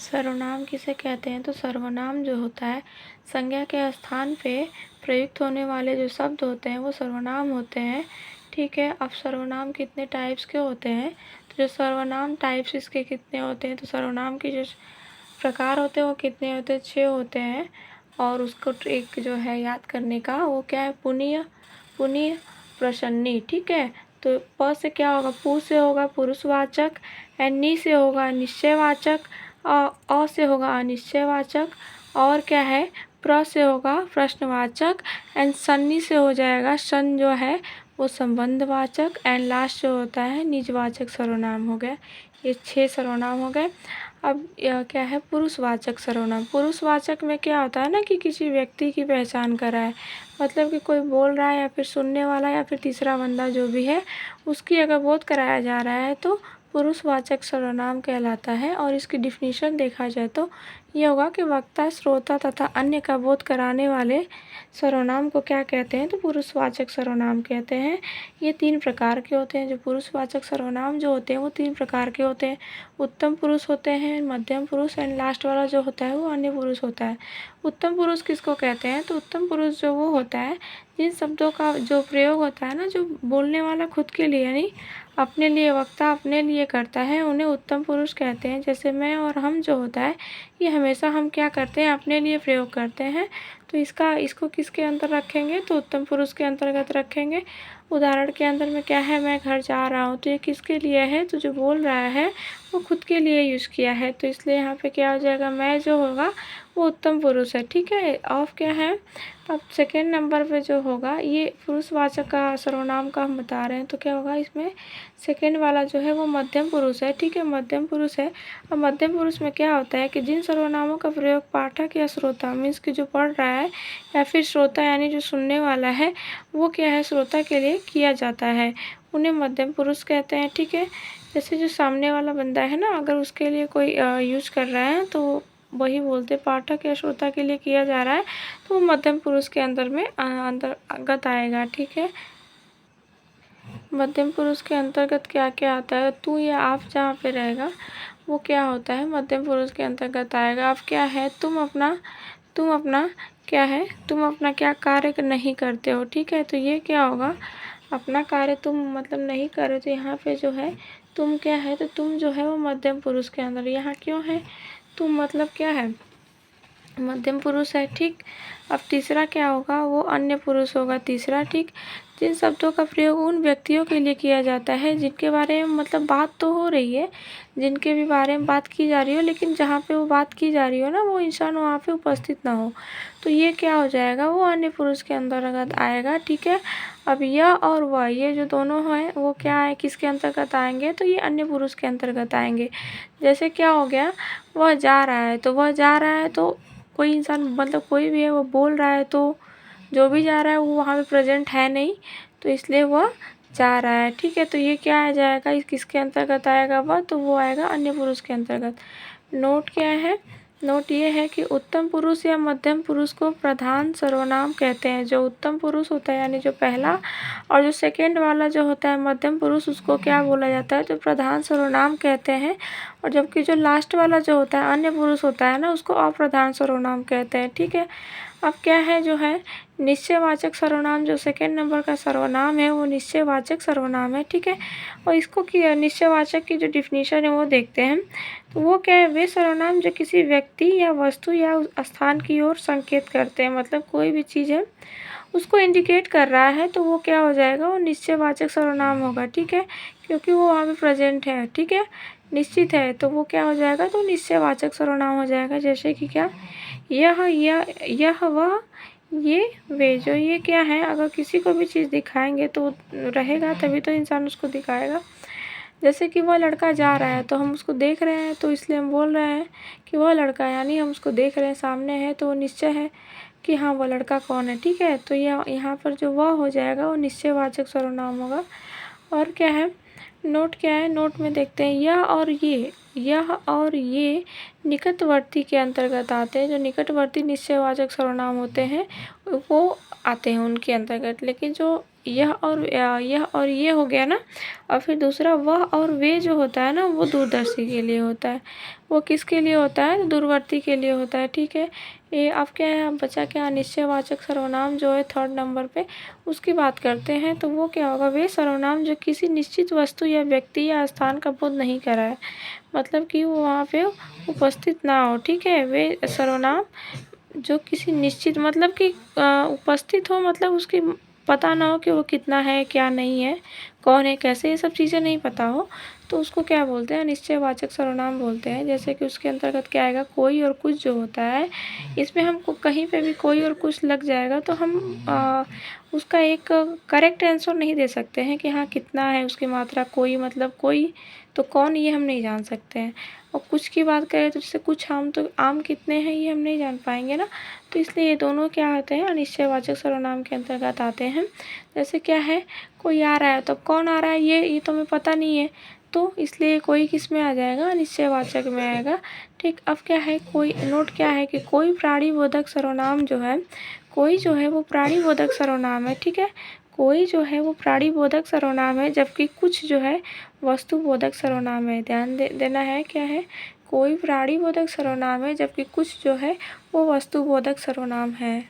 सर्वनाम किसे कहते हैं? तो सर्वनाम जो होता है संज्ञा के स्थान पे प्रयुक्त होने वाले जो शब्द होते हैं वो सर्वनाम होते हैं। ठीक है, अब सर्वनाम कितने टाइप्स के होते हैं? तो जो सर्वनाम टाइप्स इसके कितने होते हैं? तो सर्वनाम के जो प्रकार होते हैं वो कितने होते हैं? 6 होते हैं। और उसको एक जो है याद करने का वो क्या है? पुनीय, पुनीय, प्रसन्नी। ठीक है, तो प से क्या होगा? पु से होगा पुरुषवाचक, एंड नी से होगा निश्चयवाचक, अ से होगा अनिश्चयवाचक, और क्या है? प्र से होगा प्रश्नवाचक, एंड सन्नी से हो जाएगा सन जो है वो संबंधवाचक, एंड लास्ट जो होता है निजवाचक सर्वनाम हो गया। ये 6 सर्वनाम हो गए। अब यह क्या है? पुरुषवाचक सर्वनाम। पुरुषवाचक में क्या होता है ना कि किसी व्यक्ति की पहचान कराए, मतलब कि कोई बोल रहा है या फिर सुनने वाला या फिर तीसरा बंदा जो भी है उसकी अगर बोध कराया जा रहा है तो पुरुषवाचक सर्वनाम कहलाता है। और इसकी डिफिनीशन देखा जाए तो ये होगा कि वक्ता, श्रोता तथा अन्य का बोध कराने वाले सर्वनाम को क्या कहते हैं? तो पुरुषवाचक सर्वनाम कहते हैं। ये 3 प्रकार के होते हैं। जो पुरुषवाचक सर्वनाम जो होते हैं वो 3 प्रकार के होते हैं। उत्तम पुरुष होते हैं, मध्यम पुरुष, एंड लास्ट वाला जो होता है वो अन्य पुरुष होता है। उत्तम पुरुष किसको कहते हैं? तो उत्तम पुरुष जो वो होता है जिन शब्दों का जो प्रयोग होता है ना, जो बोलने वाला खुद के लिए यानी अपने लिए, वक्ता अपने लिए करता है, उन्हें उत्तम पुरुष कहते हैं। जैसे मैं और हम जो होता है ये हमेशा हम क्या करते हैं? अपने लिए प्रयोग करते हैं। तो इसको किसके अंदर रखेंगे? तो उत्तम पुरुष के अंतर्गत रखेंगे। उदाहरण के अंदर में क्या है? मैं घर जा रहा हूँ, तो ये किसके लिए है? तो जो बोल रहा है वो खुद के लिए यूज़ किया है, तो इसलिए यहाँ पे क्या हो जाएगा? मैं जो होगा वो उत्तम पुरुष है। ठीक है, ऑफ क्या है? अब सेकेंड नंबर पे जो होगा ये पुरुषवाचक का सर्वनाम का हम बता रहे हैं, तो क्या होगा इसमें? सेकेंड वाला जो है वो मध्यम पुरुष है। ठीक है, मध्यम पुरुष है। अब मध्यम पुरुष में क्या होता है कि जिन सर्वनामों का प्रयोग पाठक या श्रोता मीन्स कि जो पढ़ रहा है या फिर श्रोता यानी जो सुनने वाला है वो क्या है? श्रोता के लिए किया जाता है, उन्हें मध्यम पुरुष कहते हैं। ठीक है, जैसे जो सामने वाला बंदा है ना, अगर उसके लिए कोई यूज कर रहा है तो वही बोलते पाठक या श्रोता के लिए किया जा रहा है तो वो मध्यम पुरुष के अंदर में अंतर्गत आएगा। ठीक है, मध्यम पुरुष के अंतर्गत क्या क्या आता है? तू या आप जहाँ पे रहेगा वो क्या होता है? मध्यम पुरुष के अंतर्गत आएगा। अब क्या है? तुम अपना क्या है? तुम अपना क्या कार्य नहीं करते हो। ठीक है, तो ये क्या होगा? अपना कार्य तुम मतलब नहीं कर रहे, तो यहाँ पे जो है तुम क्या है? तो तुम जो है वो मध्यम पुरुष के अंदर यहाँ क्यों है? तुम मतलब क्या है? मध्यम पुरुष है। ठीक, अब तीसरा क्या होगा? वो अन्य पुरुष होगा तीसरा। ठीक, जिन शब्दों का प्रयोग उन व्यक्तियों के लिए किया जाता है जिनके बारे में मतलब बात तो हो रही है, जिनके भी बारे में बात की जा रही हो, लेकिन जहाँ पे वो बात की जा रही हो ना वो इंसान वहाँ पे उपस्थित ना हो, तो ये क्या हो जाएगा? वो अन्य पुरुष के अंतर्गत आएगा। ठीक है, अब यह और वह ये जो दोनों हैं वो क्या है? किसके अंतर्गत आएंगे? तो ये अन्य पुरुष के अंतर्गत आएंगे। जैसे क्या हो गया? वह जा रहा है, तो वह जा रहा है तो कोई इंसान मतलब कोई भी है वो बोल रहा है, तो जो भी जा रहा है वो वहाँ पे प्रेजेंट है नहीं, तो इसलिए वह जा रहा है। ठीक है, तो ये क्या आ जाएगा? इस किसके अंतर्गत आएगा वह? तो वो आएगा अन्य पुरुष के अंतर्गत। नोट क्या है? नोट ये है कि उत्तम पुरुष या मध्यम पुरुष को प्रधान सर्वनाम कहते हैं। जो उत्तम पुरुष होता है यानी जो पहला, और जो सेकेंड वाला जो होता है मध्यम पुरुष, उसको क्या बोला जाता है? तो प्रधान सर्वनाम कहते हैं। और जबकि जो लास्ट वाला जो होता है अन्य पुरुष होता है ना, उसको अप्रधान सर्वनाम कहते हैं। ठीक है, अब क्या है? जो है निश्चयवाचक सर्वनाम, जो सेकेंड नंबर का सर्वनाम है वो निश्चयवाचक सर्वनाम है। ठीक है, और इसको की निश्चयवाचक की जो डिफिनीशन है वो देखते हैं। तो वो क्या है? वे सर्वनाम जो किसी व्यक्ति या वस्तु या उस स्थान की ओर संकेत करते हैं, मतलब कोई भी चीज़ है उसको इंडिकेट कर रहा है तो वो क्या हो जाएगा? वो निश्चयवाचक सर्वनाम होगा। ठीक है, क्योंकि वो वहाँ पे प्रेजेंट है। ठीक है, निश्चित है, तो वो क्या हो जाएगा? तो निश्चयवाचक सर्वनाम हो जाएगा। जैसे कि क्या? यह वह ये वे, जो ये क्या है? अगर किसी को भी चीज़ दिखाएंगे तो रहेगा तभी तो इंसान उसको दिखाएगा। जैसे कि वह लड़का जा रहा है तो हम उसको देख रहे हैं, तो इसलिए हम बोल रहे हैं कि वह लड़का, यानी हम उसको देख रहे हैं, सामने है, तो वो निश्चय है कि हाँ वह लड़का कौन है। ठीक है, तो यह यहाँ पर जो वह हो जाएगा वो निश्चयवाचक सर्वनाम होगा। और क्या है? नोट क्या है? नोट में देखते हैं यह और ये निकटवर्ती के अंतर्गत आते हैं। जो निकटवर्ती निश्चयवाचक सर्वनाम होते हैं वो आते हैं उनके अंतर्गत, लेकिन जो यह और ये हो गया ना। और फिर दूसरा वह और वे जो होता है ना, वो दूरदर्शी के लिए होता है। वो किसके लिए होता है? दूरवर्ती के लिए होता है, ठीक है। ये अब क्या है, अब बचा क्या? निश्चयवाचक सर्वनाम जो है 3rd नंबर पे, उसकी बात करते हैं। तो वो क्या होगा? वे सर्वनाम जो किसी निश्चित वस्तु या व्यक्ति या स्थान का बोध नहीं कराए, मतलब कि वो वहाँ पे उपस्थित ना हो, ठीक है। वे सर्वनाम जो किसी निश्चित, मतलब कि उपस्थित हो, मतलब उसकी पता ना हो कि वो कितना है, क्या नहीं है, कौन है, कैसे, ये सब चीज़ें नहीं पता हो, तो उसको क्या बोलते हैं? निश्चयवाचक सर्वनाम बोलते हैं। जैसे कि उसके अंतर्गत क्या आएगा? कोई और कुछ जो होता है, इसमें हमको कहीं पे भी कोई और कुछ लग जाएगा तो हम उसका एक करेक्ट आंसर नहीं दे सकते हैं कि हाँ कितना है उसकी मात्रा। कोई मतलब कोई, तो कौन, ये हम नहीं जान सकते हैं। और कुछ की बात करें तो जैसे कुछ आम, तो आम कितने हैं ये हम नहीं जान पाएंगे ना। तो इसलिए ये दोनों क्या आते हैं? अनिश्चयवाचक सर्वनाम के अंतर्गत आते हैं। जैसे क्या है, कोई आ रहा है, तो कौन आ रहा है ये तो हमें पता नहीं है, तो इसलिए कोई किस में आ जाएगा? अनिश्चयवाचक में आएगा, ठीक। अब क्या है, कोई नोट क्या है कि कोई प्राणीबोधक सर्वनाम जो है, कोई जो है वो प्राणीबोधक सर्वनाम है, ठीक है। कोई जो है वो प्राणीबोधक सर्वनाम है, जबकि कुछ जो है वस्तुबोधक सर्वनाम है। ध्यान देना है, क्या है? कोई प्राणीबोधक सर्वनाम है, जबकि कुछ जो है वो वस्तुबोधक सर्वनाम है।